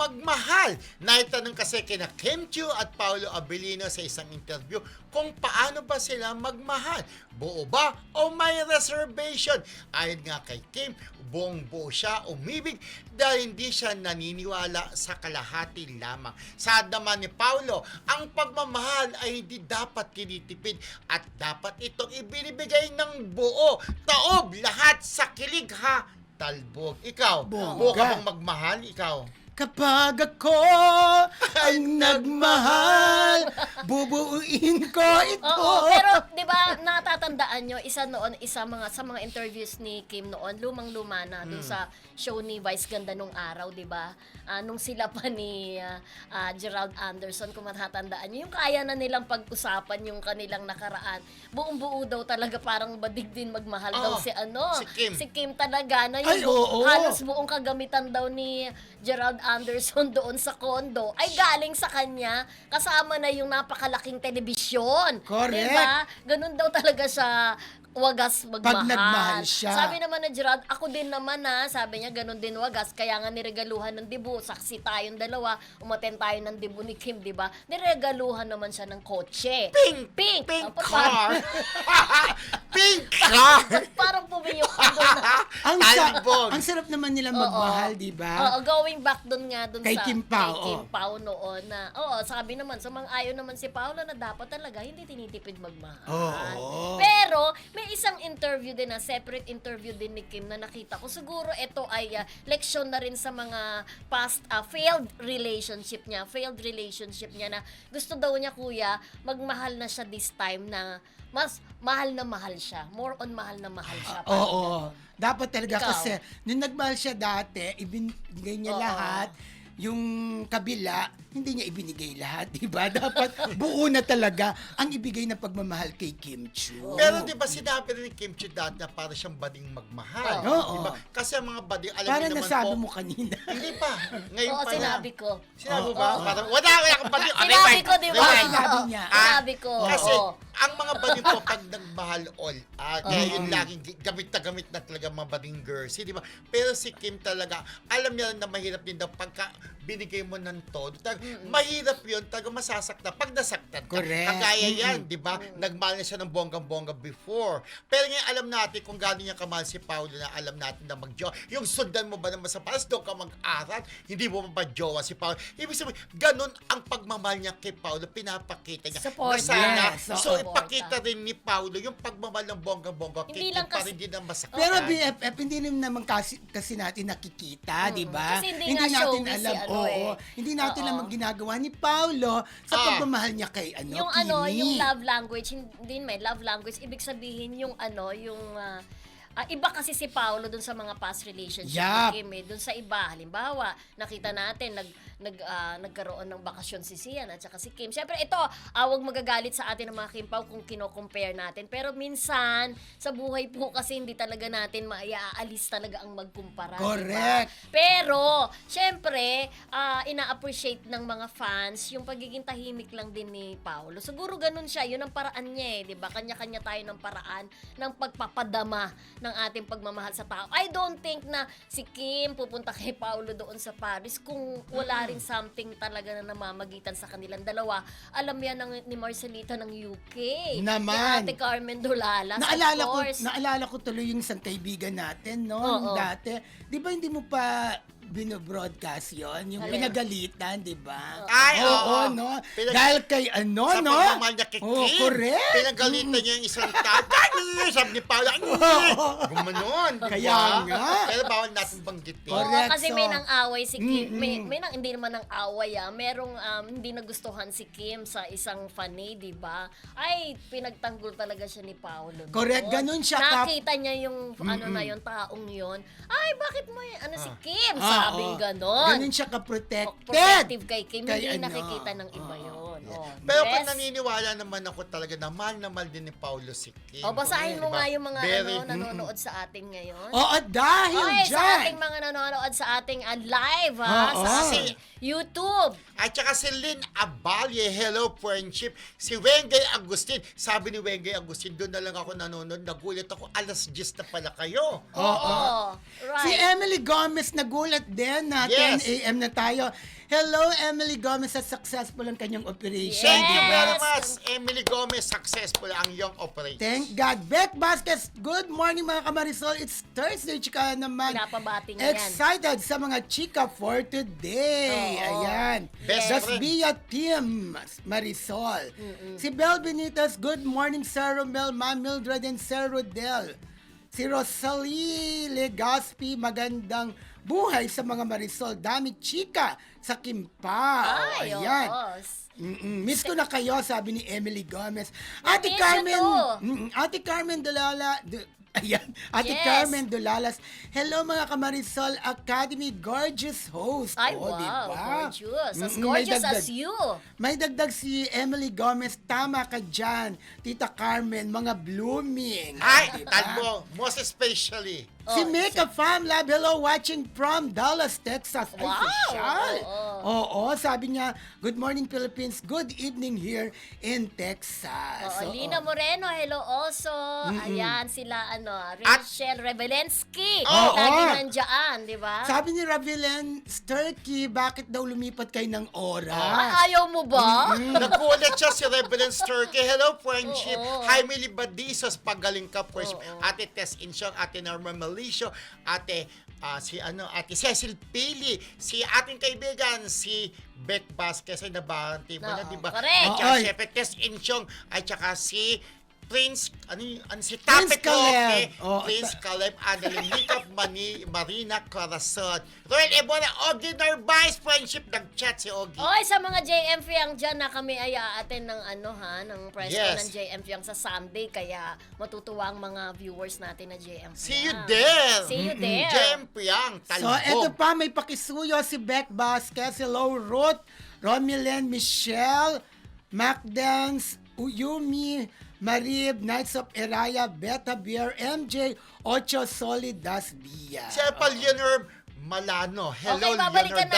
magmahal? Naitanong kasi kina Kim Chiu at Paolo Abilino sa isang interview kung paano ba sila magmahal. Buo ba o may reservation? Ayon nga kay Kim, buong-buo siya umibig dahil hindi siya naniniwala sa kalahati lamang. Saad naman ni Paolo, ang pagmamahal ay hindi dapat tinitipid at dapat itong ibinibigay ng buo. Taob lahat sa kilig ha. Talbog. Ikaw, buo ka bang magmahal? Ikaw? Kapag ako ang nagmahal, bubuuin ko ito. Oo, pero 'di ba natatandaan nyo sa mga interviews ni Kim noon, lumang-luma na dun sa show ni Vice Ganda nung araw, 'di ba? Nung sila pa ni Gerald Anderson, kung matatandaan nyo, yung kaya na nilang pag-usapan yung kanilang nakaraan. Buong-buo daw talaga, parang badig din magmahal daw si Kim. Si Kim talaga na Ay, yung oo. halos buong kagamitan daw ni Gerald Anderson doon sa kondo ay galing sa kanya, kasama na yung napakalaking telebisyon. Correct. Diba? Ganun daw talaga siya wagas magmahal. Pag nagmahal siya. Sabi naman na Gerald, ako din naman sabi niya ganun din wagas, kaya nga niregaluhan ng dibu, saksi tayong dalawa, umaten tayo ng dibu ni Kim, di ba? Niregaluhan naman siya ng kotse. Pink! Pink! Pink Parang- car! Pink car! Parang pumiyok ka doon Talbog. Ang sarap naman nila magmahal, di ba? Oo, going back doon nga doon Kay sa Kim Pao, kay Kim Pao noon na sabi naman sumang-ayon naman si Paolo na dapat talaga hindi tinitipid magmahal. Oo. Pero may isang interview din separate interview din ni Kim na nakita ko. Siguro ito ay leksyon na rin sa mga past failed relationship niya na gusto daw niya, kuya, magmahal na siya this time na mas mahal siya. More on mahal na mahal siya. Oo. Dapat talaga Ikaw? kasi nung nagmahal siya dati, ibinigay niya Oo. lahat. Yung kabila, hindi niya ibinigay lahat, di ba? Dapat buo na talaga ang ibigay na pagmamahal kay Kim Chiu. Pero di ba sinabi rin ni Kim Chiu dati na para siyang bading magmahal? Oo. Di ba? Kasi ang mga bading, alam Parang niyo naman nasabi po, mo kanina. hindi pa. Ngayon Oo, pa sinabi lang. ko. Sinabi mo Oo. ba? Parang, wala akong bading. Sinabi ko, di ba? Rewind. Sinabi niya. Sinabi ko. Kasi, oo. ang mga bading po pag nagmahal all, kaya yun laging gamit na talaga mga bading girls, di ba? Pero si Kim talaga, alam niya na mahirap din daw pagka binigay mo ng todo. Mahirap yun, talaga masasaktan. Pag nasaktan ka, Correct. kagaya yan, di ba? Nagmahal na siya ng bonggang-bongga before. Pero ngayon alam natin kung gaano niya kamahal si Paolo na alam natin na mag-jowa. Yung sundan mo ba naman sa paras, doon ka mag-aral, hindi mo ba-jowa si Paolo. Ibig sabihin, ganun ang pagmamahal niya kay Paolo, pinapakita niya. Support. Na sana, Yes, so oo. ipakita rin ni Paolo yung pagmamahal ng bonggang-bongga. Hindi Kay lang Kim pa kasi- rin din ang masaktan. Pero BFF, hindi naman kasi natin nakikita, di ba? Kasi hindi nga natin showbiz alam, si hindi natin Oo. alam ang ginagawa ni Paulo sa Ah. pagmamahal niya kay Yung Kimi. yung love language, hindi may love language, ibig sabihin yung iba kasi si Paolo dun sa mga past relationship Yup. ni Kim dun sa iba, halimbawa, nakita natin nagkaroon ng bakasyon si Sian at saka si Kim. Siyempre ito, wag magagalit sa atin ng mga Kim Pao kung kino-compare natin. Pero minsan, sa buhay po kasi hindi talaga natin maaalis talaga ang magkumpara. Correct. Diba? Pero, syempre, ina-appreciate ng mga fans yung pagiging tahimik lang din ni Paolo. Siguro ganun siya, yun ang paraan niya di ba? Kanya-kanya tayo ng paraan ng pagpapadama ng ating pagmamahal sa tao. I don't think na si Kim pupunta kay Paolo doon sa Paris kung wala rin something talaga na namamagitan sa kanilang dalawa. Alam yan ni Marcelita ng UK. Naman. Ni Ate Carmen Dolalas, Naalala of course. ko tuloy yung isang kaibigan natin, no? Oo. Dati. Di ba hindi mo pa binobroadcast yun? Yung Alin? pinagalitan, di ba? Ay, oo. no? Dahil kay sa pagmamahal niya kay Oo, Kim, correct. pinagalitan niya yung isang tatay. Sabi ni Paolo, gumanon. Kaya nga. Pero bawal natin banggitin. Oo, Correct, kasi so- may nang-away si Kim. Mm-mm. Hindi naman nang-away merong hindi nagustuhan si Kim sa isang fanny, di ba? Ay, pinagtanggol talaga siya ni Paolo. noon. Correct, ganun siya Nakita niya yung yung taong yon. Ay, bakit mo si Kim? Sabing Oo. ganon. Ganun siya ka-protected. Protective kay Kim. Kay Hindi ano. nakikita ng iba yon. Oh, Pero kung yes. naniniwala naman ako talaga na mahal din ni Paolo si Kim. O, basahin mo Diba? nga yung mga Very- nanonood sa atin ngayon. Oo, dahil Okay, sa dyan. ating mga nanonood sa ating live, ha? Oo. Sa ating YouTube. At saka si Lynn Abalye, hello friendship. Si Wengay Agustin, sabi ni Wengay Agustin, doon na lang ako nanonood, nagulat ako, alas 10 na pala kayo. Oo. Right. Si Emily Gomez nagulat din na Yes. 10 a.m. na tayo. Hello, Emily Gomez, at successful ang kanyang operation. Thank you Yes. very much, Emily Gomez. Successful ang iyong operation. Thank God. Beck Vasquez, good morning mga kamarisol. It's Thursday, chika naman. Pinapabati niya yan. Excited sa mga chika for today. Oo. Ayan. Best Das friend. Via Team Marisol. Si Bel Benitez, good morning Sir Romel, Ma'am Mildred and Sir Rodel. Si Rosalie Legaspi, magandang buhay sa mga Marisol. Dami chika sa Kimpa. Ay, Ayan. oo. Miss ko na kayo, sabi ni Emily Gomez. Ate Miss you Carmen, too. Ate Carmen Dulala, ayan, Ate Yes. Carmen Dulalas. Hello mga Kamarisol Academy, gorgeous host. Ay, Oh, wow. diba? Gorgeous. As May gorgeous dagdag. as you. May dagdag si Emily Gomez, tama ka dyan. Tita Carmen, mga blooming. Ay, Diba? talbo, most especially. Si Oh, Mika Fam Lab, hello, watching from Dallas, Texas. Ay, Wow! official. Oo. Sabi niya, good morning Philippines, good evening here in Texas. Oo, Oo. Lina Moreno, hello also. Ayan, sila, At- Rachel Revelensky. Oo. Lagi nandiyan, di ba? Sabi ni Ravilen Sturkey, bakit daw lumipat kayo ng oras? Ayaw mo ba? Nagulat siya si Reverend Turkey. Hello, friendship. Oo. Jaime Libadisos, pagaling ka, friendship. Oo. Ate Tess Insyong, Ate Norma Malicio, Ate Ate Cecil Pili, si ating kaibigan, si Beck Vasquez, ay nabahanti mo na, Oo, di ba? correct. At saka Oo, si Ate Tess Insyong, at saka si Prince, si Prince Tapet Caleb. Roque, Oh, Prince Caleb, Adeline Nicap, Marina Corazon, Roel Ebora, Ogie Narvaez, friendship, nag-chat si Ogie. Oy, sa mga JM Fiang dyan na kami ay aaten ng ng press ko Yes. ng JM Fiang sa Sunday, kaya matutuwa ang mga viewers natin na JM Fiang. See you there! See you there. Jem Piang, So, talbog. eto pa, may pakisuyo si Beck Vasquez, hello Ruth, Romilen, Michelle, Macdance, Uyumi, Marib, Knights of Eraya, Beta Beer, MJ, Ocho Solidas Villa. Si Apal Leonor Malano. Hello, Okay, babalikan Leonor